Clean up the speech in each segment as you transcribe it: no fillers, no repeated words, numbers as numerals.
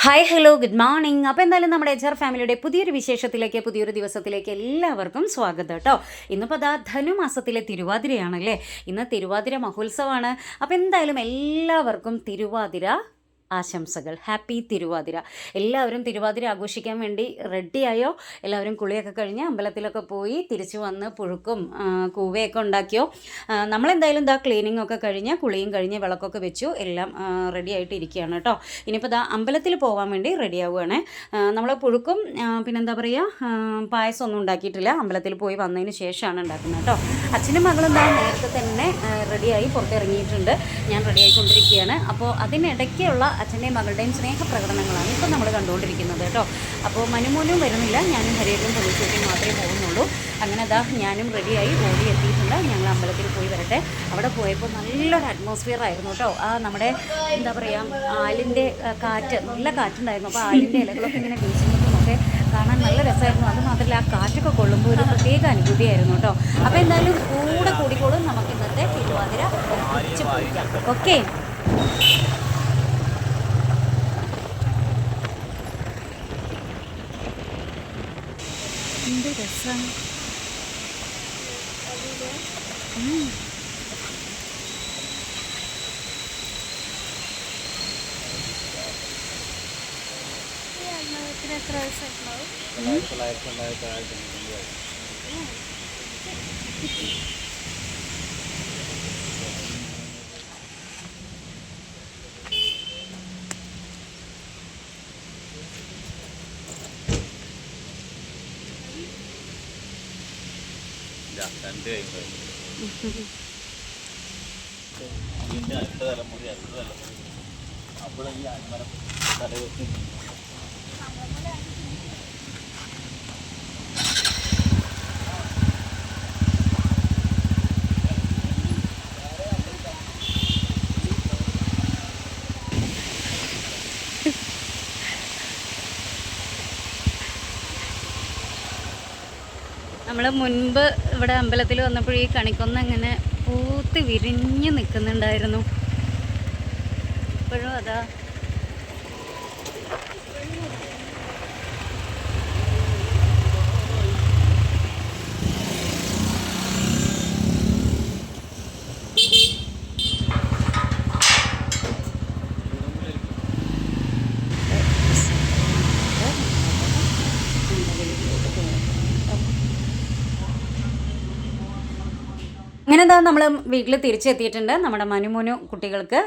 Hi hello good morning. അപ്പോൾ എന്തായാലും നമ്മുടെ HR ഫാമിലിയുടെ പുതിയൊരു വിശേഷത്തിലേക്ക്, പുതിയൊരു ദിവസത്തിലേക്ക് എല്ലാവർക്കും സ്വാഗതം കേട്ടോ. ഇന്നിപ്പോൾ അതാ ധനുമാസത്തിലെ തിരുവാതിരയാണല്ലേ. ഇന്ന് തിരുവാതിര മഹോത്സവമാണ്. അപ്പോൾ എന്തായാലും എല്ലാവർക്കും തിരുവാതിര ആശംസകൾ. ഹാപ്പി തിരുവാതിര. എല്ലാവരും തിരുവാതിര ആഘോഷിക്കാൻ വേണ്ടി റെഡിയായോ? എല്ലാവരും കുളിയൊക്കെ കഴിഞ്ഞ് അമ്പലത്തിലൊക്കെ പോയി തിരിച്ചു വന്ന് പുഴുക്കും കൂവയൊക്കെ ഉണ്ടാക്കിയോ? നമ്മളെന്തായാലും ഇതാ ക്ലീനിങ് ഒക്കെ കഴിഞ്ഞ് കുളിയും കഴിഞ്ഞ് വിളക്കൊക്കെ വെച്ചു, എല്ലാം റെഡി ആയിട്ട് ഇരിക്കുകയാണ് കേട്ടോ. ഇനിയിപ്പോൾ ഇതാ അമ്പലത്തിൽ പോകാൻ വേണ്ടി റെഡി ആവുകയാണ്. നമ്മൾ പുഴുക്കും പിന്നെന്താ പറയുക, പായസം ഒന്നും ഉണ്ടാക്കിയിട്ടില്ല. അമ്പലത്തിൽ പോയി വന്നതിന് ശേഷമാണ് ഉണ്ടാക്കുന്നത് കേട്ടോ. അച്ഛനും മകളും എന്താ നേരത്തെ തന്നെ റെഡിയായി പുറത്തിറങ്ങിയിട്ടുണ്ട്. ഞാൻ റെഡിയായിക്കൊണ്ടിരിക്കുകയാണ്. അപ്പോൾ അതിനിടയ്ക്കുള്ള അച്ഛൻ്റെയും മകളുടെയും സ്നേഹപ്രകടനങ്ങളാണ് ഇപ്പോൾ നമ്മൾ കണ്ടുകൊണ്ടിരിക്കുന്നത് കേട്ടോ. അപ്പോൾ മനുമോനും വരുന്നില്ല, ഞാനും ഹരിയേട്ടനും പൊളിച്ചൂട്ടിയും മാത്രമേ പോകുന്നുള്ളൂ. അങ്ങനെ അതാ ഞാനും റെഡിയായി ഓടി എത്തിയിട്ടുണ്ട്. ഞങ്ങൾ അമ്പലത്തിൽ പോയി വരട്ടെ. അവിടെ പോയപ്പോൾ നല്ലൊരു അറ്റ്മോസ്ഫിയർ ആയിരുന്നു കേട്ടോ. നമ്മുടെ എന്താ പറയുക, ആലിൻ്റെ കാറ്റ്, നല്ല കാറ്റുണ്ടായിരുന്നു. അപ്പോൾ ആലിൻ്റെ ഇലകളൊക്കെ ഇങ്ങനെ വീശുന്നതുമൊക്കെ കാണാൻ നല്ല രസമായിരുന്നു. അത് മാത്രമല്ല ആ കാറ്റൊക്കെ കൊള്ളുമ്പോൾ ഒരു പ്രത്യേക അനുഭൂതിയായിരുന്നു കേട്ടോ. അപ്പോൾ എന്തായാലും കൂടെ കൂടിക്കോളും, നമുക്ക് ഇന്നത്തെ തിരുവാതിര ഒപ്പിച്ച് പോയിക്കാം. ഓക്കെ. എന്ത് രസമാണ്. എത്ര നമ്മൾ മുൻപ് ഇവിടെ അമ്പലത്തിൽ വന്നപ്പോൾ ഈ കണിക്കൊന്ന അങ്ങനെ പൂത്ത് വിരിഞ്ഞ് നിൽക്കുന്നുണ്ടായിരുന്നു. ഇപ്പോഴും അതാ. അങ്ങനെ എന്താ നമ്മൾ വീട്ടിൽ തിരിച്ചെത്തിയിട്ടുണ്ട്. നമ്മുടെ മനുമോനു കുട്ടികൾക്ക്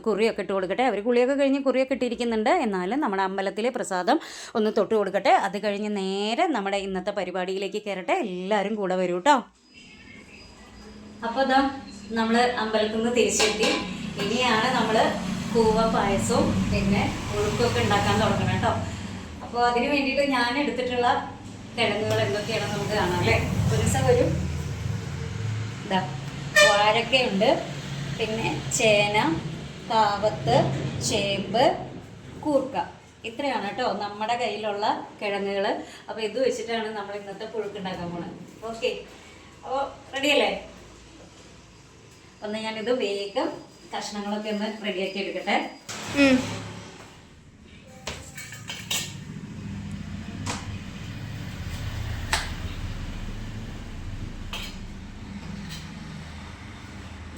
കുറിയൊക്കെ ഇട്ട് കൊടുക്കട്ടെ. അവർ കുളിയൊക്കെ കഴിഞ്ഞ് കുറിയൊക്കെ ഇട്ടിരിക്കുന്നുണ്ട്. എന്നാലും നമ്മുടെ അമ്പലത്തിലെ പ്രസാദം ഒന്ന് തൊട്ട് കൊടുക്കട്ടെ. അത് കഴിഞ്ഞ് നേരെ നമ്മുടെ ഇന്നത്തെ പരിപാടിയിലേക്ക് കയറട്ടെ. എല്ലാവരും കൂടെ വരൂ കേട്ടോ. അപ്പോൾ അതാ നമ്മൾ അമ്പലത്തിൽ നിന്ന് തിരിച്ചെത്തി. ഇനിയാണ് നമ്മൾ കൂവ പായസവും പിന്നെ ഉഴുക്കൊക്കെ ഉണ്ടാക്കാൻ തുടങ്ങണം കേട്ടോ. അപ്പോൾ അതിന് വേണ്ടിയിട്ട് ഞാൻ എടുത്തിട്ടുള്ള കിഴങ്ങുകൾ എന്തൊക്കെയാണെന്ന് നമുക്ക് കാണാം അല്ലേ. ഒരു ദിവസം വരും. വാഴക്കയുണ്ട്, പിന്നെ ചേന, കാവത്ത്, ചേമ്പ്, കൂർക്ക. ഇത്രയാണ് കേട്ടോ നമ്മുടെ കയ്യിലുള്ള കിഴങ്ങുകൾ. അപ്പോൾ ഇത് വെച്ചിട്ടാണ് നമ്മൾ ഇന്നത്തെ പുഴുക്കുണ്ടാക്കാൻ പോണത്. ഓക്കെ, അപ്പോൾ റെഡിയല്ലേ? ഒന്ന് ഞാനിത് വേഗം കഷ്ണങ്ങളൊക്കെ ഒന്ന് റെഡിയാക്കി എടുക്കട്ടെ.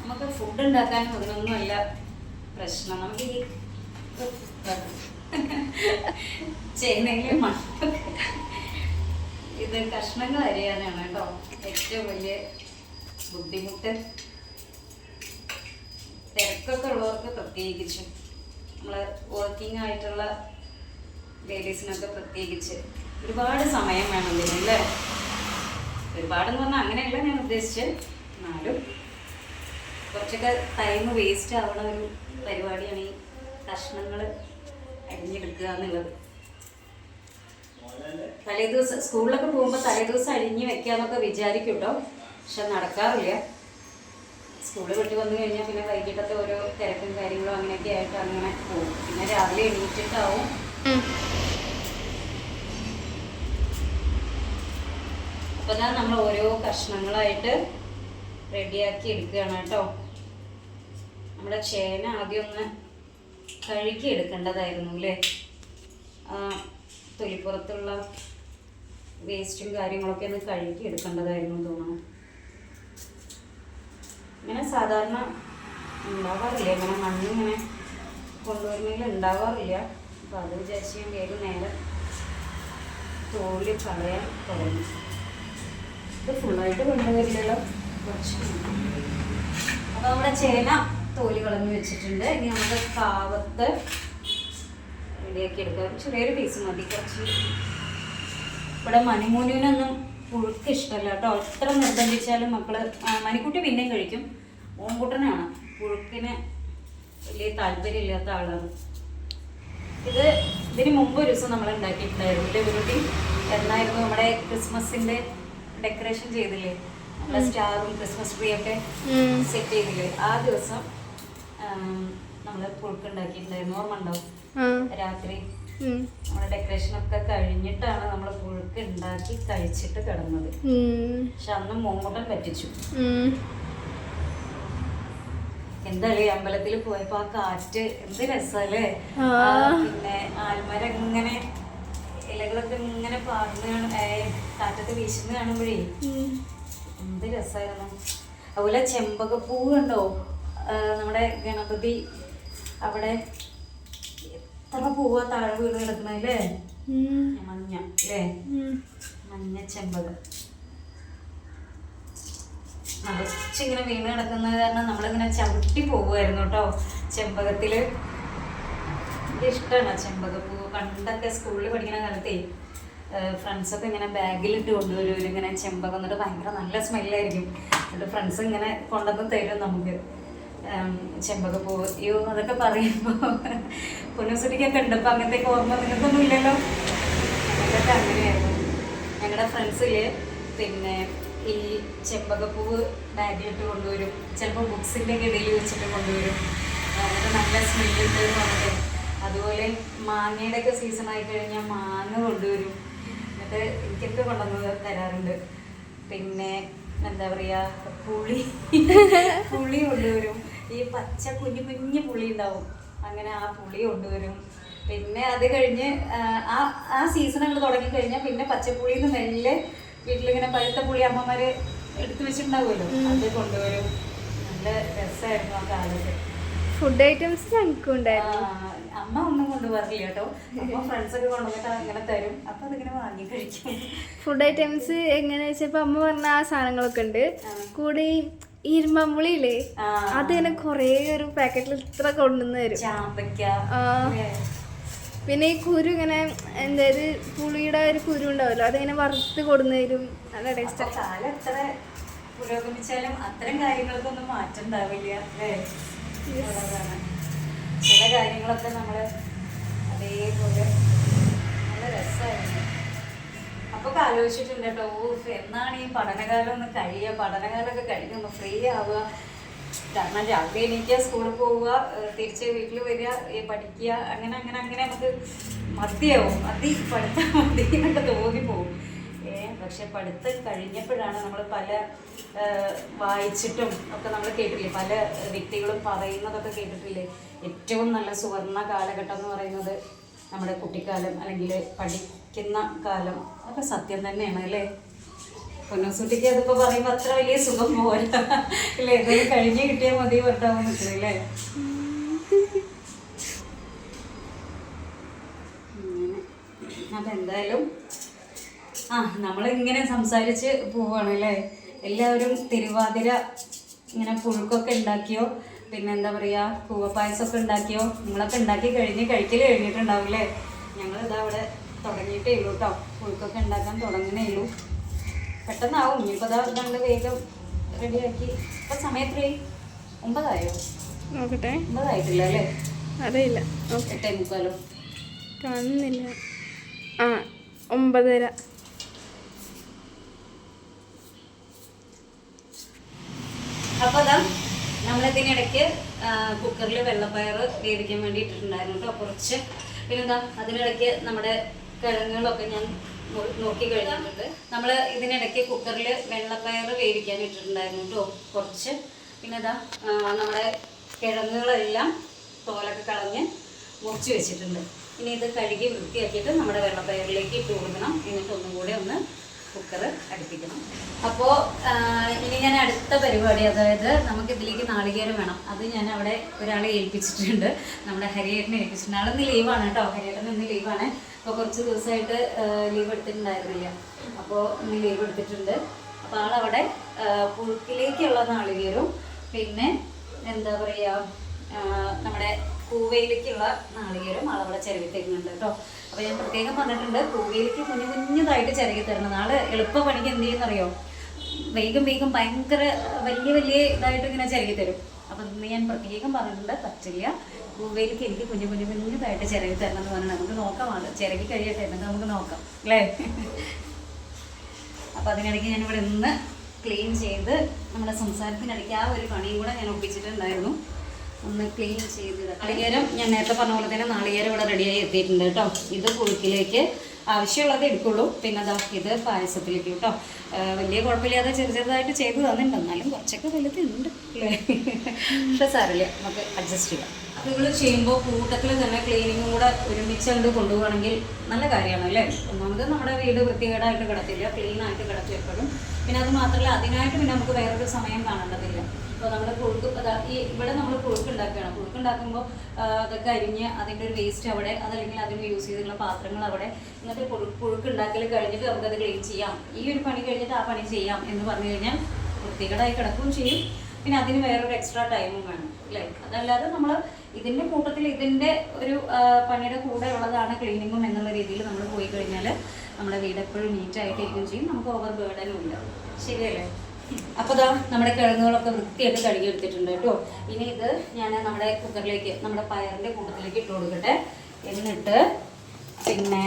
നമുക്ക് ഫുഡ് ഉണ്ടാക്കാൻ ഒന്നൊന്നുമല്ല പ്രശ്നം. നമുക്ക് ഈ ചെയ്യുന്നെങ്കിലും ഇത് കഷ്ണങ്ങൾ അരിയാനാണ് കേട്ടോ ഏറ്റവും വലിയ ബുദ്ധിമുട്ട്. തിരക്കൊക്കെ ഉള്ളവർക്ക് പ്രത്യേകിച്ചും, നമ്മൾ വർക്കിംഗ് ആയിട്ടുള്ള ലേഡീസിനൊക്കെ പ്രത്യേകിച്ച് ഒരുപാട് സമയം വേണം ഇതിനല്ലേ. ഒരുപാടെന്ന് പറഞ്ഞാൽ അങ്ങനെയല്ല ഞാൻ ഉദ്ദേശിച്ചത്, എന്നാലും കുറച്ചൊക്കെ ടൈം വേസ്റ്റ് ആവണ ഒരു പരിപാടിയാണ് ഈ കഷ്ണങ്ങൾ അരിഞ്ഞെടുക്കുക എന്നുള്ളത്. തലേദിവസം സ്കൂളിലൊക്കെ പോകുമ്പോൾ തലേദിവസം അരിഞ്ഞ് വെക്കാന്നൊക്കെ വിചാരിക്കും കേട്ടോ, പക്ഷെ നടക്കാറില്ല. സ്കൂളിൽ വിട്ട് വന്നു കഴിഞ്ഞാൽ പിന്നെ വൈകിട്ടത്തെ ഓരോ തിരക്കും കാര്യങ്ങളും അങ്ങനെയൊക്കെ ആയിട്ട് അങ്ങനെ പോകും. പിന്നെ രാവിലെ എണീറ്റിട്ടാവും. അപ്പോൾ ഞാൻ നമ്മൾ ഓരോ കഷ്ണങ്ങളായിട്ട് റെഡിയാക്കി എടുക്കുകയാണ് കേട്ടോ. നമ്മുടെ ചേന ആദ്യം ഒന്ന് കഴുകി എടുക്കേണ്ടതായിരുന്നു അല്ലേ. തൊലിപ്പുറത്തുള്ള വേസ്റ്റും കാര്യങ്ങളൊക്കെ ഒന്ന് കഴുകി എടുക്കേണ്ടതായിരുന്നു തോന്നുന്നു. ഇങ്ങനെ സാധാരണ ഉണ്ടാവാറില്ല, ഇങ്ങനെ മണ്ണിങ്ങനെ കൊണ്ടുവരുന്നതിൽ ഉണ്ടാവാറില്ല. അപ്പോൾ അത് വിചാരിച്ച് ഞാൻ വേഗം നേരെ തോല് കളയാൻ തുടങ്ങി. ഇത് ഫുള്ളായിട്ട് കൊണ്ടുവരില്ലല്ലോ, കുറച്ച്. അപ്പോൾ നമ്മുടെ ചേന തോല് കളഞ്ഞ് വെച്ചിട്ടുണ്ട്. ഇനി നമുക്ക് കാവത്ത് റെഡിയാക്കി എടുക്കാം. ചെറിയൊരു പീസ് മതി, കുറച്ച്. ഇവിടെ മണിമൂനുവിനൊന്നും പുഴുക്ക് ഇഷ്ടമല്ല കേട്ടോ. എത്ര നിർബന്ധിച്ചാലും മക്കള്, മണിക്കുട്ടി പിന്നെയും കഴിക്കും. ഓംകുട്ടനാണ് പുഴുക്കിന് വലിയ താല്പര്യമില്ലാത്ത ആളാണ്. ഇതിന് മുമ്പ് ഒരു ദിവസം നമ്മൾ ഉണ്ടാക്കിയിട്ടുണ്ടായിരുന്നു ഇവരുട്ടി. എന്നായിരുന്നു നമ്മുടെ ക്രിസ്മസിന്റെ ഡെക്കറേഷൻ ചെയ്തില്ലേ, നമ്മുടെ സ്റ്റാറും ക്രിസ്മസ് ട്രീ ഒക്കെ സെറ്റ് ചെയ്തില്ലേ, ആ ദിവസം നമ്മൾ പുഴുക്ക് ഉണ്ടാക്കിയിട്ടുണ്ടായിരുന്നു. ഓർമ്മ ഉണ്ടാവും? രാത്രി നമ്മുടെ ഡെക്കറേഷൻ ഒക്കെ കഴിഞ്ഞിട്ടാണ് നമ്മൾ പുഴുക്ക് ഉണ്ടാക്കി കഴിച്ചിട്ട് കിടന്നത്. പക്ഷെ അന്ന് മോങ്ങോട്ടൻ പറ്റിച്ചു. എന്തായാലും അമ്പലത്തിൽ പോയപ്പോ ആ കാറ്റ് എന്ത് രസല്ലേ. പിന്നെ ആൽമരം ഇങ്ങനെ ഇലകളൊക്കെ ഇങ്ങനെ പാടുന്ന കാറ്റത്ത് വീശുന്ന കാണുമ്പോഴേ എന്ത് രസമായിരുന്നു. അതുപോലെ ചെമ്പകപ്പൂവ് ഉണ്ടോ, നമ്മുടെ ഗണപതി അവിടെ എത്ര പൂവാ താഴെ വീട് കിടക്കണല്ലേ, മഞ്ഞ അല്ലേ, മഞ്ഞ ചെമ്പകം നിറച്ചിങ്ങനെ വീണ് കിടക്കുന്നത് കാരണം നമ്മളിങ്ങനെ ചവിട്ടി പോവുമായിരുന്നു കേട്ടോ ചെമ്പകത്തില്. എനിക്ക് ഇഷ്ടമാണ് ചെമ്പകപ്പൂ. പണ്ടൊക്കെ സ്കൂളിൽ പഠിക്കുന്ന കാലത്തേ ഫ്രണ്ട്സൊക്കെ ഇങ്ങനെ ബാഗിലിട്ട് കൊണ്ടുവരും ഇങ്ങനെ ചെമ്പകം. എന്നിട്ട് ഭയങ്കര നല്ല സ്മെല്ലായിരിക്കും. എന്നിട്ട് ഫ്രണ്ട്സ് ഇങ്ങനെ കൊണ്ടുവന്ന് തരും നമുക്ക് ചെമ്പകപ്പൂ. അയ്യോ, അതൊക്കെ പറയുമ്പോൾ പൊന്നൂസുട്ടിക്കൊക്കെ ഉണ്ട്. ഇപ്പം അങ്ങനത്തെ ഓർമ്മ നിങ്ങൾക്കൊന്നും ഇല്ലല്ലോ. ഞങ്ങൾക്കൊക്കെ അങ്ങനെയായിരുന്നു. ഞങ്ങളുടെ ഫ്രണ്ട്സില് പിന്നെ ഈ ചെമ്പകപ്പൂവ് ബാഗിലിട്ട് കൊണ്ടുവരും. ചിലപ്പോൾ ബുക്സിൻ്റെ ഒക്കെ ഇടയിൽ വെച്ചിട്ട് കൊണ്ടുവരും. എന്നിട്ട് നല്ല സ്മെല്ലുണ്ട് പറഞ്ഞിട്ട്. അതുപോലെ മാങ്ങയുടെ ഒക്കെ സീസൺ ആയി കഴിഞ്ഞാൽ മാങ്ങ കൊണ്ടുവരും. എന്നിട്ട് എനിക്കൊക്കെ കൊണ്ടുവന്ന് തരാറുണ്ട്. പിന്നെ എന്താ പറയുക, പുളി കൊണ്ടുവരും. ഈ പച്ച കുഞ്ഞു കുഞ്ഞു പുളി ഉണ്ടാവും, അങ്ങനെ ആ പുളി കൊണ്ടുവരും. പിന്നെ അത് കഴിഞ്ഞ് ആ സീസൺ അങ്ങോട്ട് തുടങ്ങിക്കഴിഞ്ഞാൽ പിന്നെ പച്ചപ്പുളിന്ന് മെല്ലെ വീട്ടിലിങ്ങനെ പഴുത്ത പുളി അമ്മമാര് എടുത്തു വെച്ചിട്ടുണ്ടാവുമല്ലോ, അത് കൊണ്ടുവരും. നല്ല രസമായിരുന്നു ആ കാലത്ത്. ഫുഡ് ഐറ്റംസ് ഞങ്ങൾക്കും ഉണ്ടായിരുന്നു. അമ്മ ഒന്നും കൊണ്ടുപോകാറില്ല കേട്ടോ. അപ്പൊ ഫ്രണ്ട്സ് ഒക്കെ കൊണ്ടുവന്നിട്ട് അങ്ങനെ തരും. അപ്പൊ അതിങ്ങനെ വാങ്ങി കഴിക്കും. ഫുഡ് ഐറ്റംസ് എങ്ങനെയാ വെച്ചപ്പോ അമ്മ പറഞ്ഞ ആ സാധനങ്ങളൊക്കെ ഉണ്ട്. കൂടെ ഇരുമ്പമ്പുളിയില്ലേ, അതിങ്ങനെ കൊറേ ഒരു പാക്കറ്റിൽ ഇത്ര കൊണ്ടുവന്ന് തരും. ചാമ്പയ്ക്ക. പിന്നെ ഈ കുരു ഇങ്ങനെ എന്തായത് പുളിയുടെ ഒരു കുരു ഉണ്ടാവല്ലോ, അതിങ്ങനെ വറുത്ത് കൊടുന്നു തരും. നല്ല ടേസ്റ്റ്. കാലം എത്ര പുരോഗമിച്ചാലും അത്തരം കാര്യങ്ങൾക്കൊന്നും മാറ്റം ഉണ്ടാവില്ല അല്ലേ. ചില കാര്യങ്ങളൊക്കെ നമ്മള് അതേപോലെ നല്ല രസമായിരുന്നു. അപ്പൊ ആലോചിച്ചിട്ടുണ്ട് കേട്ടോ, എന്നാണ് ഈ പഠനകാലം ഒന്ന് കഴിയുക, പഠനകാലമൊക്കെ കഴിഞ്ഞ് ഒന്ന് ഫ്രീ ആവുക. കാരണം രാവിലെ എണീക്കുക, സ്കൂളിൽ പോവുക, തിരിച്ച് വീട്ടിൽ വരിക, പഠിക്കുക, അങ്ങനെ അങ്ങനെ അങ്ങനെ നമുക്ക് മതിയാവും. പഠിത്തം മതി എന്നൊക്കെ തോന്നിപ്പോവും. പക്ഷെ പഠിത്തം കഴിഞ്ഞപ്പോഴാണ് നമ്മൾ പല വായിച്ചിട്ടും ഒക്കെ നമ്മൾ കേട്ടില്ലേ, പല വ്യക്തികളും പറയുന്നതൊക്കെ കേട്ടിട്ടില്ലേ, ഏറ്റവും നല്ല സുവർണ്ണ കാലഘട്ടം എന്ന് പറയുന്നത് നമ്മുടെ കുട്ടിക്കാലം അല്ലെങ്കിൽ പഠിക്കുന്ന കാലം. അതൊക്കെ സത്യം തന്നെയാണ് അല്ലേ. പൊന്നൂസുട്ടിക്ക് അതിപ്പോൾ പറയുമ്പോൾ അത്ര വലിയ സുഖം പോരാ അല്ലേ. ഇതൊക്കെ കഴിഞ്ഞ് കിട്ടിയാൽ മതി പറഞ്ഞാൽ നിൽക്കണല്ലേ. അതെന്തായാലും നമ്മളിങ്ങനെ സംസാരിച്ച് പോവുകയാണല്ലേ. എല്ലാവരും തിരുവാതിര ഇങ്ങനെ പുഴുക്കൊക്കെ ഉണ്ടാക്കിയോ, പിന്നെ എന്താ പറയുക, കൂവപ്പായസമൊക്കെ ഉണ്ടാക്കിയോ? നിങ്ങളൊക്കെ ഉണ്ടാക്കി കഴിക്കൽ കഴിഞ്ഞിട്ടുണ്ടാവില്ലേ. ഞങ്ങളിതാ അവിടെ തുടങ്ങിയിട്ടേ ഉള്ളൂ കേട്ടോ. പുഴുക്കൊക്കെ ഉണ്ടാക്കാൻ തുടങ്ങണേ ഉള്ളൂ. പെട്ടെന്നാവും. ഇനിയിപ്പോൾ അതാ കണ്ട് വേഗം റെഡിയാക്കി. ഇപ്പം സമയത്രയായി? 9 ആയോ? നോക്കട്ടെ. 9 ആയിട്ടില്ല അല്ലേ? അറിയില്ല. 8:45 കാണുന്നില്ല. 9:30. അപ്പോൾ അതാ നമ്മളിതിനിടയ്ക്ക് കുക്കറിൽ വെള്ളപ്പയർ വേവിക്കാൻ വേണ്ടി ഇട്ടിട്ടുണ്ടായിരുന്നു കേട്ടോ കുറച്ച്. പിന്നെന്താ അതിനിടയ്ക്ക് നമ്മുടെ കിഴങ്ങുകളൊക്കെ ഞാൻ നോക്കി കഴിഞ്ഞിട്ടുണ്ട്. നമ്മൾ ഇതിനിടയ്ക്ക് കുക്കറിൽ വെള്ളപ്പയർ വേവിക്കാൻ ഇട്ടിട്ടുണ്ടായിരുന്നു കേട്ടോ കുറച്ച്. പിന്നെ ഇതാ നമ്മുടെ കിഴങ്ങുകളെല്ലാം തോലൊക്കെ കളഞ്ഞ് മുറിച്ച് വെച്ചിട്ടുണ്ട്. ഇനി ഇത് കഴുകി വൃത്തിയാക്കിയിട്ട് നമ്മുടെ വെള്ളപ്പയറിലേക്ക് ഇട്ട് കൊടുക്കണം. എന്നിട്ട് ഒന്നും കൂടെ ഒന്ന് കുക്കർ അടുപ്പിക്കണം. അപ്പോൾ ഇനി ഞാൻ അടുത്ത പരിപാടി, അതായത് നമുക്ക് ഇതിലേക്ക് നാളികേരം വേണം. അത് ഞാൻ അവിടെ ഒരാളെ ഏൽപ്പിച്ചിട്ടുണ്ട്, നമ്മുടെ ഹരിയേട്ടനെ ഏൽപ്പിച്ചിട്ടുണ്ട്. ആളിന്ന് ലീവാണ് കേട്ടോ, ഹരിയേട്ടൻ ഇന്ന് ലീവാണ്. അപ്പോൾ കുറച്ച് ദിവസമായിട്ട് ലീവ് എടുത്തിട്ടുണ്ടായിരുന്നില്ല, അപ്പോൾ ഇന്ന് ലീവ് എടുത്തിട്ടുണ്ട്. അപ്പോൾ ആളവിടെ പുഴുക്കിലേക്കുള്ള നാളികേരവും പിന്നെ എന്താ പറയുക നമ്മുടെ കൂവയിലേക്കുള്ള നാളികേരം ആളവിടെ ചിരകി തരുന്നുണ്ട് കേട്ടോ. അപ്പോൾ ഞാൻ പ്രത്യേകം പറഞ്ഞിട്ടുണ്ട്, കൂവയിലേക്ക് കുഞ്ഞു കുഞ്ഞതായിട്ട് ചിരകി തരണം. നാളെ എളുപ്പ പണിക്ക് എന്ത് ചെയ്യുന്നറിയോ, വേഗം ഭയങ്കര വലിയ ഇതായിട്ട് ഇങ്ങനെ ചിരകി തരും. അപ്പം ഇന്ന് ഞാൻ പ്രത്യേകം പറഞ്ഞിട്ടുണ്ട്, പറ്റില്ല, കൂവയിലേക്ക് എനിക്ക് കുഞ്ഞതായിട്ട് ചിരകി തരണം എന്ന് പറഞ്ഞാൽ നമുക്ക് നോക്കാം. ചിരകി കഴിയട്ടെ, എന്നിട്ട് നമുക്ക് നോക്കാം അല്ലേ. അപ്പോൾ അതിനിടയ്ക്ക് ഞാനിവിടെ ഇന്ന് ക്ലീൻ ചെയ്ത് നമ്മുടെ സംസാരത്തിനിടയ്ക്ക് ആ ഒരു പണിയും കൂടെ ഞാൻ ഒപ്പിച്ചിട്ടുണ്ടായിരുന്നു. ഒന്ന് ക്ലീൻ ചെയ്ത് നാളികേരം ഞാൻ നേരത്തെ പറഞ്ഞ പോലെ തന്നെ നാളികേരം ഇവിടെ റെഡിയായി എത്തിയിട്ടുണ്ട് കേട്ടോ. ഇത് പുഴുക്കിലേക്ക് ആവശ്യമുള്ളത് എടുക്കുള്ളൂ. പിന്നെ അതാ ഇത് പായസത്തിലേക്ക് കേട്ടോ. വലിയ കുഴപ്പമില്ലാതെ ചെറുതായിട്ട് ചെയ്ത് തന്നിട്ടുണ്ട്, എന്നാലും കുറച്ചൊക്കെ വലുതുണ്ട് അല്ലേ. പക്ഷെ സാരമില്ല, നമുക്ക് അഡ്ജസ്റ്റ് ചെയ്യാം. അതുകൾ ചെയ്യുമ്പോൾ കൂട്ടത്തിൽ തന്നെ ക്ലീനിങ്ങും കൂടെ ഒരുമിച്ചുകൊണ്ട് കൊണ്ടുപോകണമെങ്കിൽ നല്ല കാര്യമാണ് അല്ലേ. ഒന്നാമത് നമ്മുടെ വീട് വൃത്തികേടായിട്ട് കിടത്തില്ല, ക്ലീനായിട്ട് കിടക്കും എപ്പോഴും. പിന്നെ അത് മാത്രമല്ല, അതിനായിട്ട് പിന്നെ നമുക്ക് വേറൊരു സമയം കാണേണ്ടതില്ല. അപ്പോൾ നമ്മുടെ പുഴുക്ക് ഇവിടെ നമ്മൾ പുഴുക്കുണ്ടാക്കുകയാണ്. പുഴുക്കുണ്ടാക്കുമ്പോൾ അതൊക്കെ അരിഞ്ഞ് അതിൻ്റെ ഒരു വേസ്റ്റ് അവിടെ, അതല്ലെങ്കിൽ അതിന് യൂസ് ചെയ്തിട്ടുള്ള പാത്രങ്ങൾ അവിടെ, എന്നിട്ട് പുഴുക്കുണ്ടാക്കൽ കഴിഞ്ഞിട്ട് നമുക്കത് ക്ലീൻ ചെയ്യാം. ഈ ഒരു പണി കഴിഞ്ഞിട്ട് ആ പണി ചെയ്യാം എന്ന് പറഞ്ഞു കഴിഞ്ഞാൽ വൃത്തികേടായി കിടക്കുകയും ചെയ്യും. പിന്നെ അതിന് വേറൊരു എക്സ്ട്രാ ടൈമും വേണം അല്ലേ. അതല്ലാതെ നമ്മൾ ഇതിൻ്റെ കൂട്ടത്തിൽ ഇതിൻ്റെ ഒരു പണിയുടെ കൂടെ ഉള്ളതാണ് ക്ലീനിങ്ങും എന്നുള്ള രീതിയിൽ നമ്മൾ പോയി കഴിഞ്ഞാൽ നമ്മുടെ വീട് എപ്പോഴും നീറ്റായിട്ടിരിക്കുകയും ചെയ്യും, നമുക്ക് ഓവർ ബേർഡനും ഇല്ല. ശരിയല്ലേ. അപ്പോൾ ഇതാ നമ്മുടെ കിഴങ്ങുകളൊക്കെ വൃത്തിയായിട്ട് കഴുകിയെടുത്തിട്ടുണ്ട് കേട്ടോ. ഇനി ഇത് ഞാൻ നമ്മുടെ കുക്കറിലേക്ക്, നമ്മുടെ പയറിൻ്റെ കൂട്ടത്തിലേക്ക് ഇട്ട് കൊടുക്കട്ടെ. എന്നിട്ട് പിന്നെ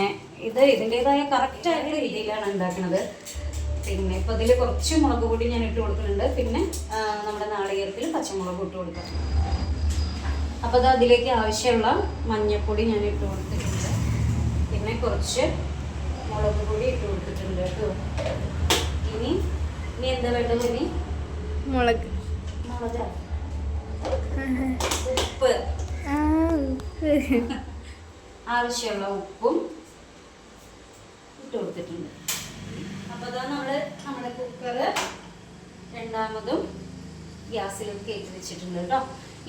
ഇത് ഇതിൻ്റേതായ കറക്റ്റായിട്ടുള്ള രീതിയിലാണ് ഉണ്ടാക്കുന്നത്. പിന്നെ ഇപ്പോൾ ഇതിൽ കുറച്ച് മുളക് പൊടി ഞാൻ ഇട്ട് കൊടുക്കുന്നുണ്ട്. പിന്നെ നമ്മുടെ നാളികേരത്തിൽ പച്ചമുളക് ഇട്ട് കൊടുക്കാം. അപ്പോൾ അത് അതിലേക്ക് ആവശ്യമുള്ള മഞ്ഞൾപ്പൊടി ഞാൻ ഇട്ട് കൊടുത്തിട്ടുണ്ട്. പിന്നെ കുറച്ച് മുളക് പൊടി ഇട്ട് കൊടുത്തിട്ടുണ്ട് കേട്ടോ. ഇനി എന്താ വേണ്ടത്? ഇനി മുളക് ഉപ്പ്, ആവശ്യമുള്ള ഉപ്പും ഇട്ട് കൊടുത്തിട്ടുണ്ട്. അപ്പോൾ അതാ നമ്മുടെ കുക്കർ രണ്ടാമതും ഗ്യാസിലേക്ക് കയറ്റി വെച്ചിട്ടുണ്ട് കേട്ടോ.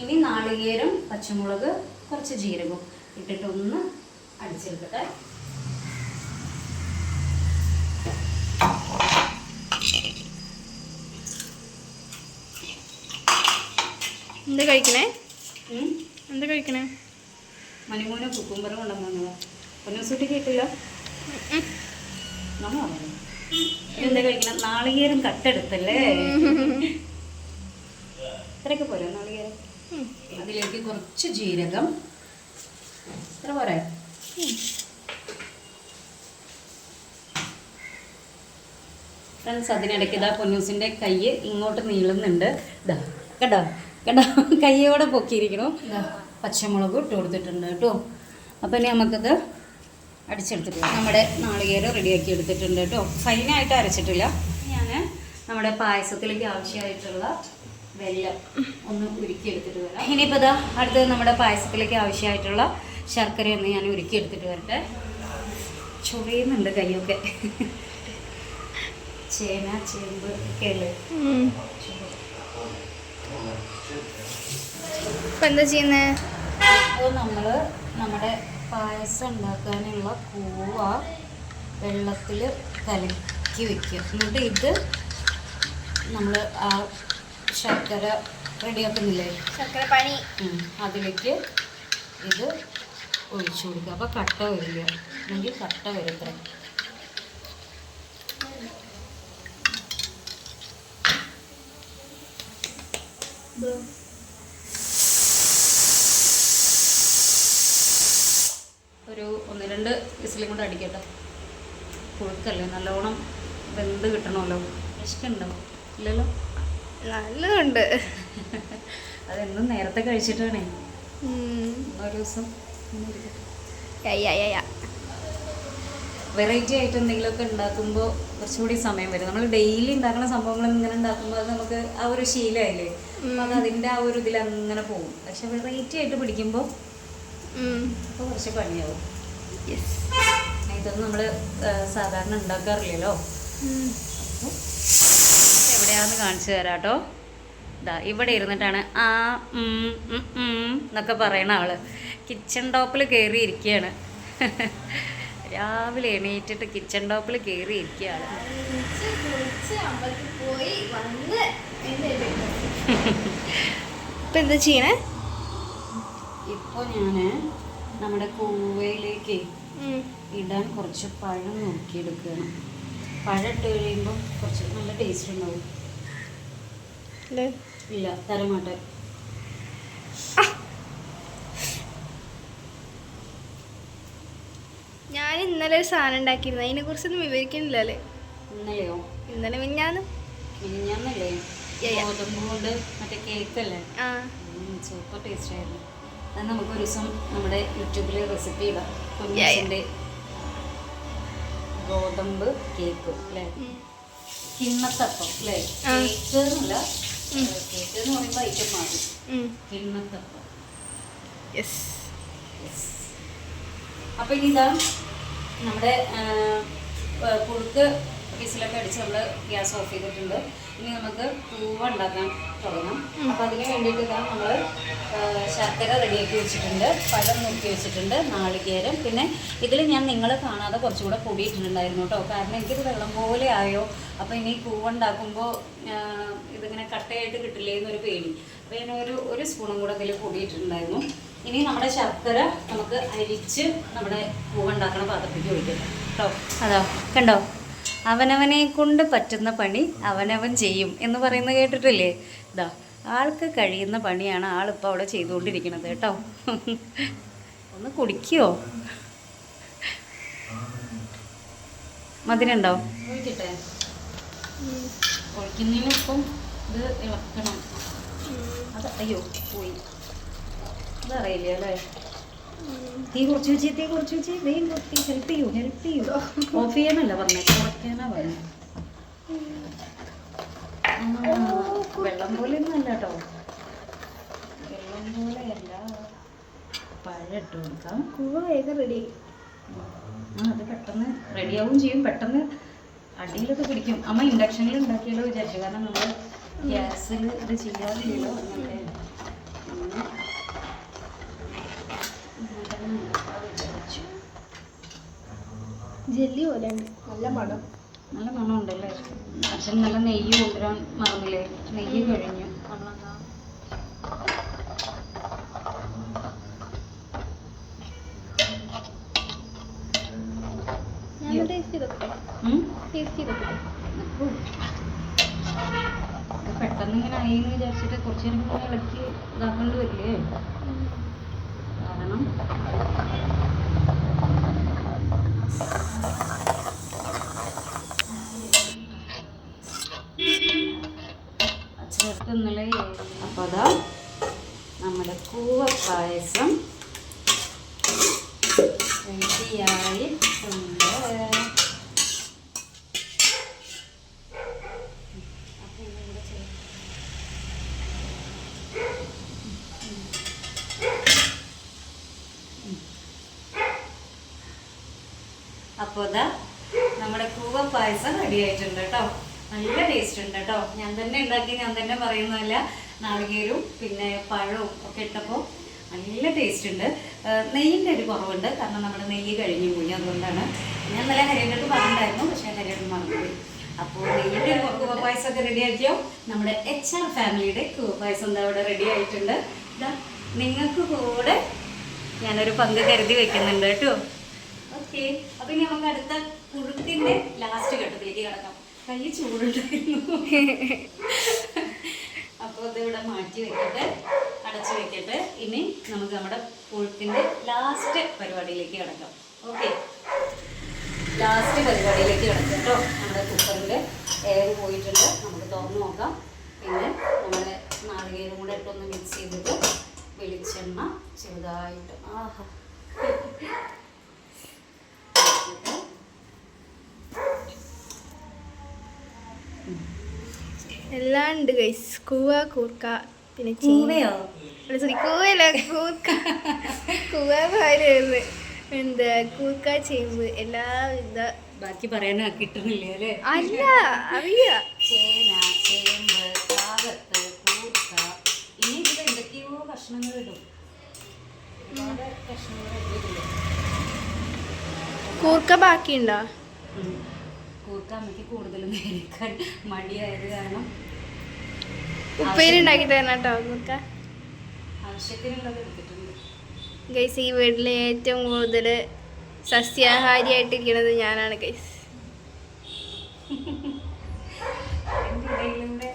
ഇനി നാളികേരം, പച്ചമുളക്, കുറച്ച് ജീരകം ഇട്ടിട്ടൊന്ന് അടിച്ചെടുക്കട്ടെ. എന്താ കഴിക്കണേ? മണിമൂന് കുക്കുംബർ കൊണ്ടുവന്നതാ. പൊന്നൂസുട്ടി കേട്ടില്ല. എന്താ കഴിക്കണം? നാളികേരം കട്ടെടുത്തല്ലേ. ഇത്രയൊക്കെ പോരാ നാളികേരം. അതിലേക്ക് കുറച്ച് ജീരകം. ഇത്ര പോരാ? ഫ്രണ്ട്സ്, അതിനിടയ്ക്ക് ഇതാ പൊന്നൂസിൻ്റെ കൈ ഇങ്ങോട്ട് നീളുന്നുണ്ട്. ഇതാ കേട്ടോ കയ്യോടെ പൊക്കിയിരിക്കണു. പച്ചമുളക് ഇട്ട് കൊടുത്തിട്ടുണ്ട് കേട്ടോ. അപ്പോൾ ഇനി നമുക്കിത് അടിച്ചെടുത്തിട്ട് നമ്മുടെ നാളികേരം റെഡിയാക്കി എടുത്തിട്ടുണ്ട് കേട്ടോ. ഫൈനായിട്ട് അരച്ചിട്ടില്ല. ഞാൻ നമ്മുടെ പായസത്തിലേക്ക് ആവശ്യമായിട്ടുള്ള വെള്ളം ഒന്ന് ഉരുക്കിയെടുത്തിട്ട് വരാം. ഇനിയിപ്പോൾ ഇതാ അടുത്തത് നമ്മുടെ പായസത്തിലേക്ക് ആവശ്യമായിട്ടുള്ള ശർക്കരയൊന്ന് ഞാൻ ഉരുക്കിയെടുത്തിട്ട് വരട്ടെ. ചൊറിയുന്നുണ്ട് കൈയൊക്കെ. ചേന, ചേമ്പ് ഒക്കെ അല്ലേ. ഇപ്പം എന്താ ചെയ്യുന്നത്? അപ്പോൾ നമ്മൾ നമ്മുടെ പായസം ഉണ്ടാക്കാനുള്ള കൂവ വെള്ളത്തിൽ കലക്കി വയ്ക്കുക. എന്നിട്ട് ഇത് നമ്മൾ ആ ശർക്കര റെഡിയാക്കുന്നില്ലേ, ശർക്കര പാനി, അതിലേക്ക് ഇത് ഒഴിച്ചു കൊടുക്കുക. അപ്പോൾ കട്ട വരില്ല, അല്ലെങ്കിൽ കട്ട വരത്ര. ഒരു 1-2 വിസിലും കൊണ്ട് അടിക്കട്ടെ. പുഴുക്കല്ലേ, നല്ലോണം വെന്ത് കിട്ടണമല്ലോ. ഇഷ്ടമുണ്ടോ? ഇല്ലല്ലോ. നല്ലതുണ്ട്. അതെന്നും നേരത്തെ കഴിച്ചിട്ടാണേ. ഒരു ദിവസം വെറൈറ്റി ആയിട്ട് എന്തെങ്കിലുമൊക്കെ ഉണ്ടാക്കുമ്പോൾ കുറച്ചുകൂടി സമയം വരും. നമ്മൾ ഡെയിലി ഉണ്ടാക്കുന്ന സംഭവങ്ങൾ ഇങ്ങനെ ഉണ്ടാക്കുമ്പോൾ അത് നമുക്ക് ആ ഒരു ശീലമായില്ലേ, അത് അതിൻ്റെ ആ ഒരു ഇതിൽ അങ്ങനെ പോകും. പക്ഷെ വെറൈറ്റി ആയിട്ട് പിടിക്കുമ്പോൾ അപ്പോൾ കുറച്ച് പണിയാവും. ഇതൊന്നും നമ്മൾ സാധാരണ ഉണ്ടാക്കാറില്ലല്ലോ. അപ്പോൾ എവിടെയാണെന്ന് കാണിച്ചു തരാം കേട്ടോ. ഇതാ ഇവിടെ ഇരുന്നിട്ടാണ് എന്നൊക്കെ പറയണ ആള് കിച്ചൺ ടോപ്പിൽ കയറി ഇരിക്കുകയാണ്. രാവിലെ എണീറ്റിട്ട് കിച്ചൺ ടോപ്പിൽ കയറി ഇരിക്കുകയാണ്. ഇപ്പം എന്താ ചെയ്യണേ? ഇപ്പോൾ ഞാൻ നമ്മുടെ കൂവയിലേക്ക് ഇടാൻ കുറച്ച് പഴം നോക്കിയെടുക്കുകയാണ്. പഴം ഇട്ട് കഴിയുമ്പോൾ കുറച്ച് നല്ല ടേസ്റ്റ് ഉണ്ടാവും. ഇല്ല തരമാട്ടെ. ഞാൻ ഇന്നലെ ഒരു സാധനം ഉണ്ടാക്കിയിരുന്നു, അതിനെ കുറിച്ചൊന്നും വിവരിക്കുന്നില്ലല്ലേ? ഇന്നലെയോ? ഇന്നലെ മിഞ്ഞാന്നല്ലേ? ഗോതമ്പ് കൊണ്ട് മറ്റേ കേക്കല്ലേ? സൂപ്പർ ടേസ്റ്റ് ആയിരുന്നു. അത് നമുക്കൊരു ദിവസം നമ്മുടെ യൂട്യൂബിൽ റെസിപ്പി ഇടാം. കുഞ്ഞിൻ്റെ ഗോതമ്പ് കേക്ക് അല്ലേ? കിണ്ണത്തപ്പം അല്ലേ? കേക്ക് എന്നല്ല, കേക്ക് എന്ന് പറയുമ്പോൾ ഐറ്റം മാറി. കിണ്ണത്തപ്പം. അപ്പൊ ഇനി ഇതാ നമ്മുടെ പുഴുക്ക് വിസിലൊക്കെ അടിച്ച് നമ്മൾ ഗ്യാസ് ഓഫ് ചെയ്തിട്ടുണ്ട്. ഇനി നമുക്ക് പൂവ ഉണ്ടാക്കാൻ തുടങ്ങാം. അപ്പം അതിന് വേണ്ടിയിട്ട് ഇതാ നമ്മൾ ശർക്കര റെഡിയാക്കി വെച്ചിട്ടുണ്ട്, പഴം നോക്കി വെച്ചിട്ടുണ്ട്, നാളികേരം. പിന്നെ ഇതിൽ ഞാൻ നിങ്ങൾ കാണാതെ കുറച്ചുകൂടെ പൊടിയിട്ടുണ്ടായിരുന്നു കേട്ടോ. കാരണം എനിക്കിത് വെള്ളം പോലെ ആയോ, അപ്പോൾ ഇനി പൂവ ഉണ്ടാക്കുമ്പോൾ ഇതിങ്ങനെ കട്ടയായിട്ട് കിട്ടില്ലേ എന്നൊരു പേടി. അപ്പോൾ ഞാൻ ഒരു സ്പൂണും കൂടെ ഇതിൽ പൊടിയിട്ടുണ്ടായിരുന്നു. ഇനി നമ്മുടെ ശർക്കര നമുക്ക് അരിച്ച് നമ്മുടെ പൂവ ഉണ്ടാക്കണ പാത്രത്തിലേക്ക് ഒഴിക്കാം കേട്ടോ. അതാ കണ്ടോ, അവനവനെ കൊണ്ട് പറ്റുന്ന പണി അവനവൻ ചെയ്യും എന്ന് പറയുന്നത് കേട്ടിട്ടില്ലേ? ഇതാ ആൾക്ക് കഴിയുന്ന പണിയാണ് ആളിപ്പോൾ അവിടെ ചെയ്തുകൊണ്ടിരിക്കുന്നത് കേട്ടോ. ഒന്ന് കുടിക്കുമോ? മധുരമുണ്ടോ? ഒഴിക്കട്ടെ. ഒഴിക്കുന്നതിനൊപ്പം ഇത് ഇളക്കണം. അത് അയ്യോ പോയി, അതറിയില്ല അല്ലേ? തീ കുറച്ച് വെച്ച് വേഗം കുറച്ച് ഹെൽപ്പ് ചെയ്യൂ. ഓഫ് ചെയ്യാനല്ല പറഞ്ഞത്, കുറയ്ക്കാനാ പറഞ്ഞത്. വെള്ളം പോലെ ഒന്നും അല്ല കേട്ടോ, വെള്ളം പോലെയല്ല. പഴം ഇട്ട് കൊടുക്കാം. കൂവ വേഗം റെഡി. അത് പെട്ടെന്ന് റെഡിയാവും ചെയ്യും, പെട്ടെന്ന് അടിയിലൊക്കെ പിടിക്കും. അമ്മ ഇൻഡക്ഷനിൽ ഉണ്ടാക്കിയാലോ വിചാരിച്ചു, കാരണം നമ്മൾ ഗ്യാസിൽ ഇത് ചെയ്യാറില്ലല്ലോ. ജെല്ലി പോലെ ഉണ്ട്, നല്ല മണം ഉണ്ടല്ലേ? അച്ഛൻ നല്ല നെയ്യ് കൊണ്ടുവരാൻ മറന്നില്ലേ? നെയ്യ് കഴിഞ്ഞു. പെട്ടെന്ന് ഇങ്ങനെ ആയി എന്ന് വിചാരിച്ചിട്ട് കുറച്ച് നേരം ഇങ്ങനെ ഇളക്കി ഇതാക്കേണ്ടി വരില്ലേ? കാരണം ഇന്നലെ. അപ്പോൾ അതാ നമ്മുടെ കൂവ പായസം റെഡിയായിട്ടുണ്ട്. അപ്പോൾ ഇതാ നമ്മുടെ കൂവ പായസം റെഡി ആയിട്ടുണ്ട് കേട്ടോ. നല്ല ടേസ്റ്റ് ഉണ്ട് കേട്ടോ. ഞാൻ തന്നെ ഉണ്ടാക്കി, ഞാൻ തന്നെ പറയുന്നതല്ല. നാളികേരവും പിന്നെ പഴവും ഒക്കെ ഇട്ടപ്പോൾ നല്ല ടേസ്റ്റ് ഉണ്ട്. നെയ്യിൻ്റെ ഒരു കുറവുണ്ട്, കാരണം നമ്മുടെ നെയ്യ് കഴിഞ്ഞു പോയി. അതുകൊണ്ടാണ് ഞാൻ നല്ല ഹരിയുടെ പറഞ്ഞിട്ടുണ്ടായിരുന്നു, പക്ഷേ ഹരിയുടെ മറന്നുപോയി. അപ്പോൾ നെയ്യിൻ്റെ ഒരു കൂവ പായസം ഒക്കെ റെഡി ആക്കിയോ? നമ്മുടെ HR ഫാമിലിയുടെ കൂവ പായസം എന്താ അവിടെ റെഡി ആയിട്ടുണ്ട്. ഇതാ നിങ്ങൾക്ക് കൂടെ ഞാനൊരു പങ്ക് കരുതി വെക്കുന്നുണ്ട് കേട്ടോ. ഓക്കെ, അപ്പം ഇനി നമുക്ക് അടുത്ത പുഴുക്കിൻ്റെ ലാസ്റ്റ് ഘട്ടത്തിലേക്ക് കിടക്കാം. കൈ ചൂടുണ്ടായിരുന്നു. അപ്പോൾ ഇതിവിടെ മാറ്റി വെക്കട്ടെ, അടച്ചു വെക്കട്ടെ. ഇനി നമുക്ക് നമ്മുടെ പുഴുക്കിൻ്റെ ലാസ്റ്റ് പരിപാടിയിലേക്ക് കിടക്കാം. ഓക്കെ, ലാസ്റ്റ് പരിപാടിയിലേക്ക് കിടക്കാം കേട്ടോ. നമ്മുടെ കുക്കറിൻ്റെ എയർ പോയിട്ടുണ്ട്, നമുക്ക് തുറന്ന് നോക്കാം. പിന്നെ നമ്മുടെ നാളികേരം കൂടെ ഇട്ടൊന്ന് മിക്സ് ചെയ്തിട്ട് വെളിച്ചെണ്ണ ചെറുതായിട്ട് എല്ലാം ഉണ്ട് ഗൈസ്. കൂവ, കൂർക്ക, പിന്നെ കൂവയോ? സോറി കൂവല്ല കൂവായിരുന്നു എന്താ കൂക്ക ചേമ്പ് എല്ലാവിധ ബാക്കി പറയാനാ കിട്ടുന്നില്ല അല്ലേ? അല്ല അറിയ ചേന, ചേമ്പ്, കാകത്ത്, കൂർക്ക, ഇനി ഇതിൽ എന്തൊക്കെയോ കഷ്ണങ്ങൾ ഇടും. ഒരുപാട് കഷ്ണങ്ങൾ ഇട്ടിട്ടില്ല. കൂർക്ക ബാക്കിയുണ്ടോ? കൂർക്ക അമ്മയ്ക്ക് കൂടുതലും കഴിക്കാൻ മടിയായത് കാരണം ഉപ്പേരി ഉണ്ടാക്കി തരണം കേട്ടോ കൂർക്ക. ആവശ്യത്തിനുള്ളത് എടുത്തിട്ടുണ്ട്. ഗൈസ് ഈ വീട്ടിൽ ഏറ്റവും കൂടുതൽ സസ്യാഹാരിയായിട്ടിരിക്കുന്നത് ഞാനാണ് ഗൈസ്. അതിൻ്റെ ഇടയിലൂടെ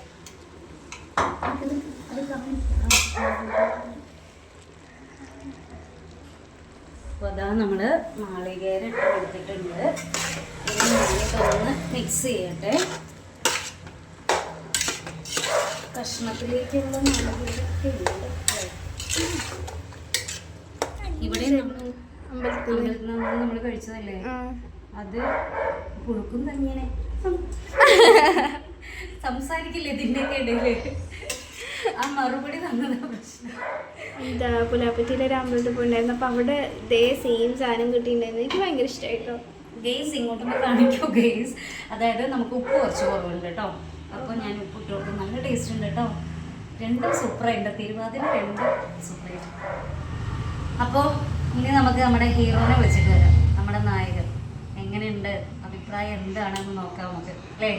അപ്പോൾ അതാ നമ്മൾ നാളികേരം ഇട്ട് കൊടുത്തിട്ടുണ്ട്. ഇനി ഞാനിതൊന്ന് മിക്സ് ചെയ്യട്ടെ. കഷ്ണത്തിലേക്കുള്ള നാളികേരമൊക്കെ ഉണ്ട്. ഇവിടെ അമ്പലത്തിൽ നമ്മൾ കഴിച്ചതല്ലേ, അത് പുഴുക്കും തന്നെയാണ്. സംസാരിക്കില്ലേ ഇതിൻ്റെയൊക്കെ ഇടയില്? ആ മറുപടി തന്നതാ പ്രശ്നം. എന്താ പുലാപ്പറ്റിയിലെ ഒരു അമ്പലത്തിൽ പോയിട്ടുണ്ടായിരുന്നു. അപ്പം അവിടെ ഇതേ സെയിം സാധനം കിട്ടിയിട്ടുണ്ടായിരുന്നു. എനിക്ക് ഭയങ്കര ഇഷ്ടമായിട്ടോ. ഗെയ്സ് ഇങ്ങോട്ടൊന്ന് കാണിക്കോ ഗെയ്സ്. അതായത് നമുക്ക് ഉപ്പ് കുറച്ച് കുറവുണ്ട് കേട്ടോ. അപ്പോൾ ഞാൻ ഉപ്പ് ഇട്ട് കൊടുക്കും. നല്ല ടേസ്റ്റ് ഉണ്ട് കേട്ടോ. രണ്ടും സൂപ്പറായിട്ട് തിരുവാതിര രണ്ടും സൂപ്പറായിട്ട്. അപ്പോൾ ഇനി നമുക്ക് നമ്മുടെ ഹീറോനെ വെച്ചിട്ട് വരാം. നമ്മുടെ നായകൻ എങ്ങനെയുണ്ട്, അഭിപ്രായം എന്താണെന്ന് നോക്കാം നമുക്ക് അല്ലേ?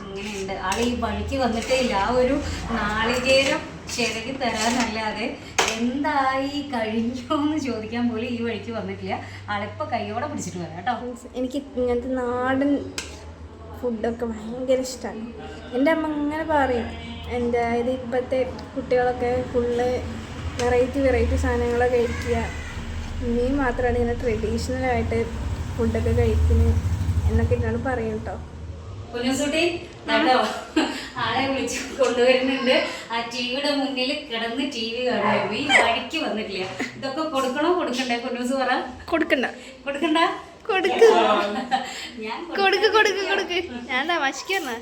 ഇങ്ങനെയുണ്ട് ആൾ. ഈ വഴിക്ക് വന്നിട്ടേ ഇല്ല. ആ ഒരു നാളികേരം ചിരകി തരാനല്ലാതെ എന്തായി കഴിഞ്ഞോ എന്ന് ചോദിക്കാൻ പോലും ഈ വഴിക്ക് വന്നിട്ടില്ല. ആളിപ്പോൾ കൈയോടെ പിടിച്ചിട്ട് വരാം കേട്ടോ. എനിക്ക് ഇങ്ങനത്തെ നാടൻ ഫുഡൊക്കെ ഭയങ്കര ഇഷ്ടമാണ്. എൻ്റെ അമ്മ ഇങ്ങനെ പറയും, എന്താ ഇത് ഇപ്പോഴത്തെ കുട്ടികളൊക്കെ ഫുള്ള് വെറൈറ്റി സാധനങ്ങളൊക്കെ കഴിക്കുക, നീ മാത്രമാണ് ഇങ്ങനെ ട്രഡീഷണലായിട്ട് ഫുഡൊക്കെ കഴിക്കുന്നത് എന്നൊക്കെ ഇട്ടാണ് പറയും കേട്ടോ. കുഞ്ഞുസൂട്ടി കേട്ടോ ആളെ വിളിച്ച് കൊണ്ടുവരുന്നുണ്ട്. ആ ടിവിയുടെ മുന്നിൽ കിടന്ന് ടി വി കാണുമായിരുന്നു. ഈ വഴിക്ക് വന്നിട്ടില്ല. ഇതൊക്കെ കൊടുക്കണോ കൊടുക്കണ്ടേ? കുഞ്ഞൂസ് പറ. കൊടുക്കണ്ട കൊടുക്കണ്ട ഞാൻ കൊടുക്ക് ഞാൻ തമാശക്കാണ്.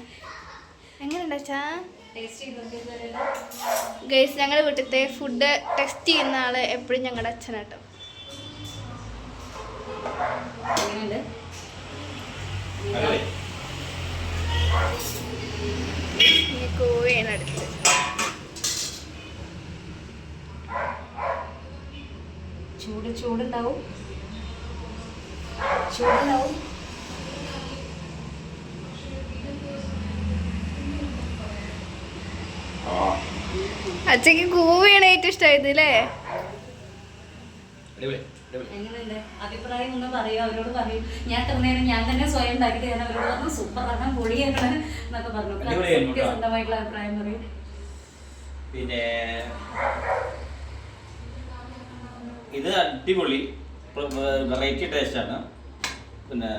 എങ്ങനെയുണ്ടാ ചാ ഗൈസ്? ഞങ്ങളുടെ വീട്ടിലത്തെ ഫുഡ് ടെസ്റ്റ് ചെയ്യുന്ന ആള് എപ്പോഴും ഞങ്ങളുടെ അച്ഛനാട്ടോ. എങ്ങനെയുണ്ട്? കോവയാണ് അടുത്ത്. ചൂടുണ്ടാവും. അച്ഛക്ക് കൂവയാണ് ഏറ്റവും ഇഷ്ടമായത് അല്ലേ? എങ്ങനെയുണ്ട് അഭിപ്രായം ഒന്ന് പറയൂ, അവരോട് പറയൂ. ഞാൻ തന്നേരം ഞാൻ തന്നെ സ്വയം ഉണ്ടാക്കിയിട്ട് ഞാൻ അവരോട് പറഞ്ഞു സൂപ്പറാണ്, പൊളിയാണ് എന്നൊക്കെ പറഞ്ഞു. സ്വന്തമായിട്ടുള്ള അഭിപ്രായം പറയൂ. പിന്നെ ഇത് അടിപൊളി വെറൈറ്റി ടേസ്റ്റ് ആണ്. പിന്നെ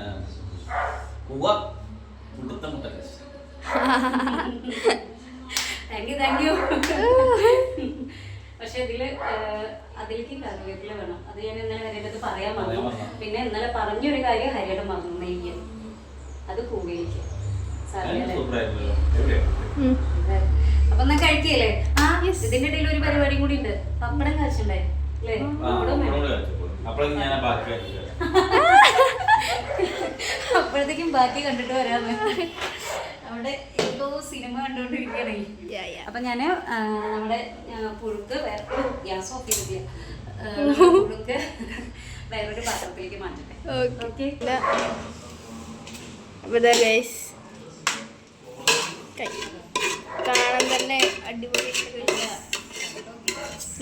കൂവ മുട്ട ടേസ്റ്റ്. Thank you. പക്ഷെ അതിലേക്ക് കറിവേപ്പില വേണം. അത് ഞാൻ ഇന്നലെ ഹരിയുടെ പറയാൻ പറഞ്ഞു. പിന്നെ ഇന്നലെ പറഞ്ഞൊരു കാര്യം ഹരിയുടെ മറന്നു, നെയ്യ്. അത് കൂടിയിലേക്ക് അപ്പൊ എന്നാ കഴിക്കല്ലേ? ആ ഇതിന്റെ ഇടയിൽ ഒരു പരിപാടിയും കൂടി ഉണ്ട്. പപ്പടം കാച്ചുണ്ടായി അല്ലേ? അപ്പോഴത്തേക്കും ബാക്കി കണ്ടിട്ട് വരാന്ന്. അവിടെ എന്തോ സിനിമ കണ്ടുകൊണ്ടിരിക്കുകയാണേ. അപ്പൊ ഞാന് നമ്മുടെ പുഴുക്ക് ഗ്യാസ് ഓഫ് ചെയ്തില്ല. പുഴുക്ക് വേറൊരു പാത്രത്തിലേക്ക് മാറ്റട്ടെ. ഓക്കെ. കാണാൻ തന്നെ അടിപൊളി.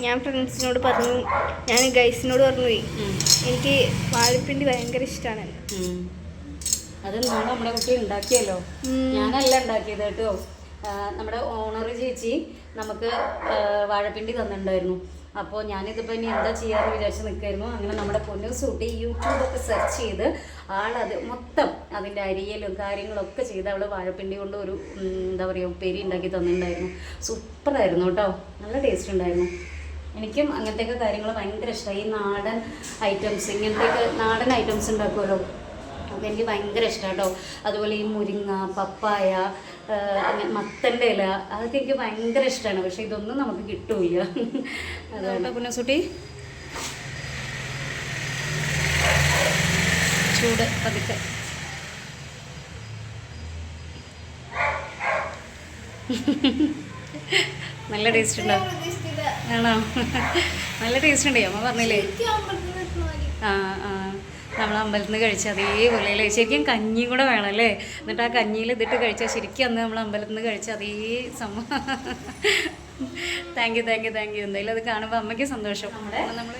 ഞാൻ ഫ്രണ്ട്സിനോട് പറഞ്ഞു, ഞാൻ ഗൈസിനോട് പറഞ്ഞു പോയി, എനിക്ക് വാഴപ്പിണ്ടി ഭയങ്കര ഇഷ്ടമാണ്. അതെന്താണ് നമ്മുടെ കുട്ടി ഉണ്ടാക്കിയല്ലോ, ഞാനല്ല ഉണ്ടാക്കിയത് കേട്ടോ. നമ്മുടെ ഓണർ ചേച്ചി നമുക്ക് വാഴപ്പിണ്ടി തന്നിട്ടുണ്ടായിരുന്നു. അപ്പോൾ ഞാനിതിപ്പോൾ ഇനി എന്താ ചെയ്യാമെന്ന് വിചാരിച്ച് നിൽക്കായിരുന്നു. അങ്ങനെ നമ്മുടെ പൊന്നൂസൂട്ടി യൂട്യൂബൊക്കെ സെർച്ച് ചെയ്ത് ആളത് മൊത്തം അതിൻ്റെ അരിയലും കാര്യങ്ങളൊക്കെ ചെയ്ത് അവൾ വാഴപ്പിണ്ടി കൊണ്ട് ഒരു എന്താ പറയുക ഉപ്പേരി ഉണ്ടാക്കി തന്നിട്ടുണ്ടായിരുന്നു. സൂപ്പറായിരുന്നു കേട്ടോ, നല്ല ടേസ്റ്റ് ഉണ്ടായിരുന്നു. എനിക്കും അങ്ങനത്തെയൊക്കെ കാര്യങ്ങൾ ഭയങ്കര ഇഷ്ടമായി. ഈ നാടൻ ഐറ്റംസ്, ഇങ്ങനത്തെയൊക്കെ നാടൻ ഐറ്റംസ് ഉണ്ടാക്കുമല്ലോ, അതെനിക്ക് ഭയങ്കര ഇഷ്ടമാണ് കേട്ടോ. അതുപോലെ ഈ മുരിങ്ങ, പപ്പായ, അങ്ങനെ മത്തൻ്റെ ഇല അതൊക്കെ എനിക്ക് ഭയങ്കര ഇഷ്ടമാണ്. പക്ഷെ ഇതൊന്നും നമുക്ക് കിട്ടൂല. അതുകൊണ്ട് പുന്നസുട്ടി ചൂട് പതുക്കെ നല്ല ടേസ്റ്റ് ഉണ്ടോ? ആണോ? നല്ല ടേസ്റ്റ് ഉണ്ട് അമ്മ പറഞ്ഞില്ലേ. ആ ആ നമ്മൾ അമ്പലത്തിൽ നിന്ന് കഴിച്ച അതേപോലെ അല്ലേ? ശരിക്കും കഞ്ഞിയും കൂടെ വേണം അല്ലേ? എന്നിട്ട് ആ കഞ്ഞിയിൽ ഇതിട്ട് കഴിച്ചാൽ ശരിക്കും അന്ന് നമ്മൾ അമ്പലത്തിൽ നിന്ന് കഴിച്ച അതേ സംഭവം. Thank you thank you thank you. എന്തായാലും അത് കാണുമ്പോൾ അമ്മയ്ക്ക് സന്തോഷം. നമ്മൾ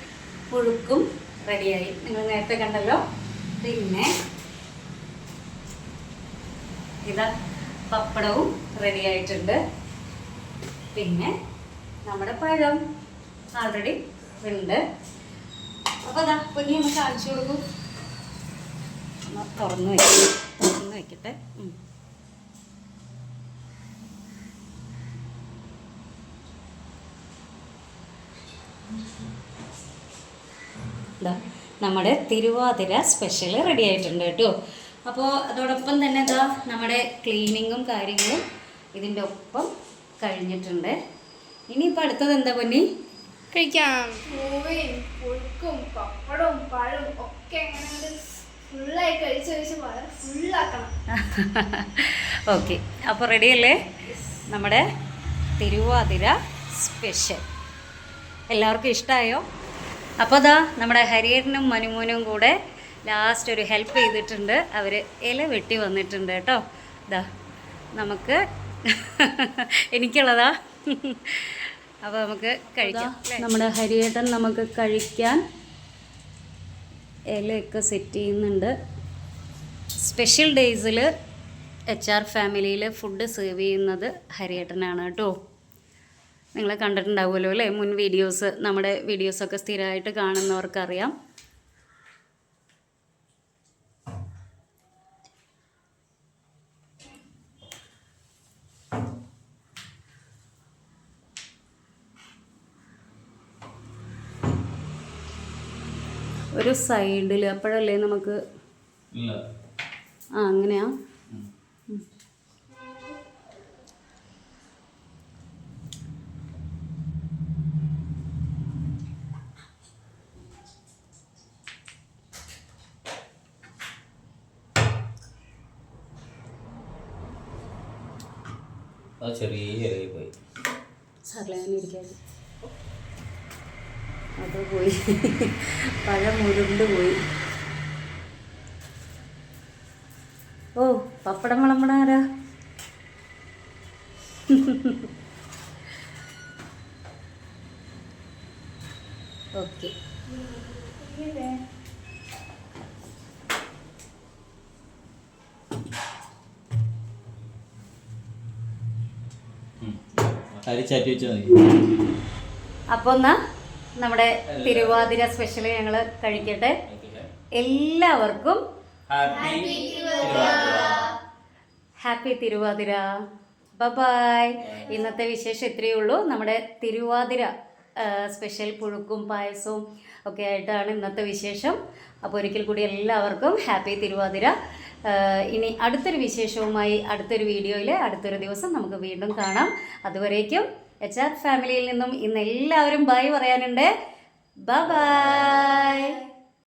പുഴുക്കും റെഡിയായി, നിങ്ങൾ നേരത്തെ കണ്ടല്ലോ. പിന്നെ ഇതാ പപ്പടവും റെഡി ആയിട്ടുണ്ട്. പിന്നെ നമ്മുടെ പഴം ആൾറെഡി ഉണ്ട്. അപ്പോൾ അതാ പൊന്നി ഒന്ന് കാണിച്ചു കൊടുക്കും. തുറന്ന് വെക്കട്ടെ. നമ്മുടെ തിരുവാതിര സ്പെഷ്യൽ റെഡി ആയിട്ടുണ്ട് കേട്ടോ. അപ്പോൾ അതോടൊപ്പം തന്നെ ഇതാ നമ്മുടെ ക്ലീനിങ്ങും കാര്യങ്ങളും ഇതിൻ്റെ ഒപ്പം കഴിഞ്ഞിട്ടുണ്ട്. ഇനിയിപ്പോൾ അടുത്തത് എന്താ പൊന്നി? കഴിക്കാം. പൂവയും പുഴുക്കും പപ്പടവും പഴവും ഒക്കെ എങ്ങനെ ഫുള്ളായി കഴിച്ച് ഫുള്ളാക്കണം. ഓക്കെ, അപ്പോൾ റെഡിയല്ലേ നമ്മുടെ തിരുവാതിര സ്പെഷ്യൽ? എല്ലാവർക്കും ഇഷ്ടമായോ? അപ്പോൾ അതാ നമ്മുടെ ഹരിയേട്ടനും മനുമോനും കൂടെ ലാസ്റ്റ് ഒരു ഹെൽപ്പ് ചെയ്തിട്ടുണ്ട്. അവർ ഇല വെട്ടി വന്നിട്ടുണ്ട് കേട്ടോ. ഇതാ നമുക്ക് എനിക്കുള്ളതാ. അപ്പോൾ നമുക്ക് കഴിക്കാം. നമ്മുടെ ഹരിയേട്ടൻ നമുക്ക് കഴിക്കാൻ ഇലയൊക്കെ സെറ്റ് ചെയ്യുന്നുണ്ട്. സ്പെഷ്യൽ ഡേയ്സിൽ HR ഫാമിലിയിൽ ഫുഡ് സെർവ് ചെയ്യുന്നത് ഹരിയേട്ടനാണ് കേട്ടോ. നിങ്ങൾ കണ്ടിട്ടുണ്ടാവുമല്ലോ അല്ലേ മുൻ വീഡിയോസ്. നമ്മുടെ വീഡിയോസൊക്കെ സ്ഥിരമായിട്ട് കാണുന്നവർക്കറിയാം. ഒരു സൈഡിൽ അപ്പോഴല്ലേ നമുക്ക് അങ്ങനെയാ. ചെറിയ പോയി സാറിലിരിക്കാൻ അത് പോയി. പഴം മുരുണ്ട് പോയി. ഓ പപ്പടം വിളമ്പണാരാ? ഓക്കെ. അപ്പോൾ എന്നാ നമ്മുടെ തിരുവാതിര സ്പെഷ്യൽ ഞങ്ങൾ കഴിക്കട്ടെ. എല്ലാവർക്കും ഹാപ്പി തിരുവാതിര. ബൈ. ഇന്നത്തെ വിശേഷം ഇത്രയേ ഉള്ളൂ. നമ്മുടെ തിരുവാതിര സ്പെഷ്യൽ പുഴുക്കും പായസവും ഒക്കെ ആയിട്ടാണ് ഇന്നത്തെ വിശേഷം. അപ്പോൾ ഒരിക്കൽ കൂടി എല്ലാവർക്കും ഹാപ്പി തിരുവാതിര. ഇനി അടുത്തൊരു വിശേഷവുമായി അടുത്തൊരു വീഡിയോയിൽ അടുത്തൊരു ദിവസം നമുക്ക് വീണ്ടും കാണാം. അതുവരേക്കും HR ഫാമിലിയിൽ നിന്നും ഇന്ന് എല്ലാവരും ബൈ പറയാനുണ്ട്. ബൈ.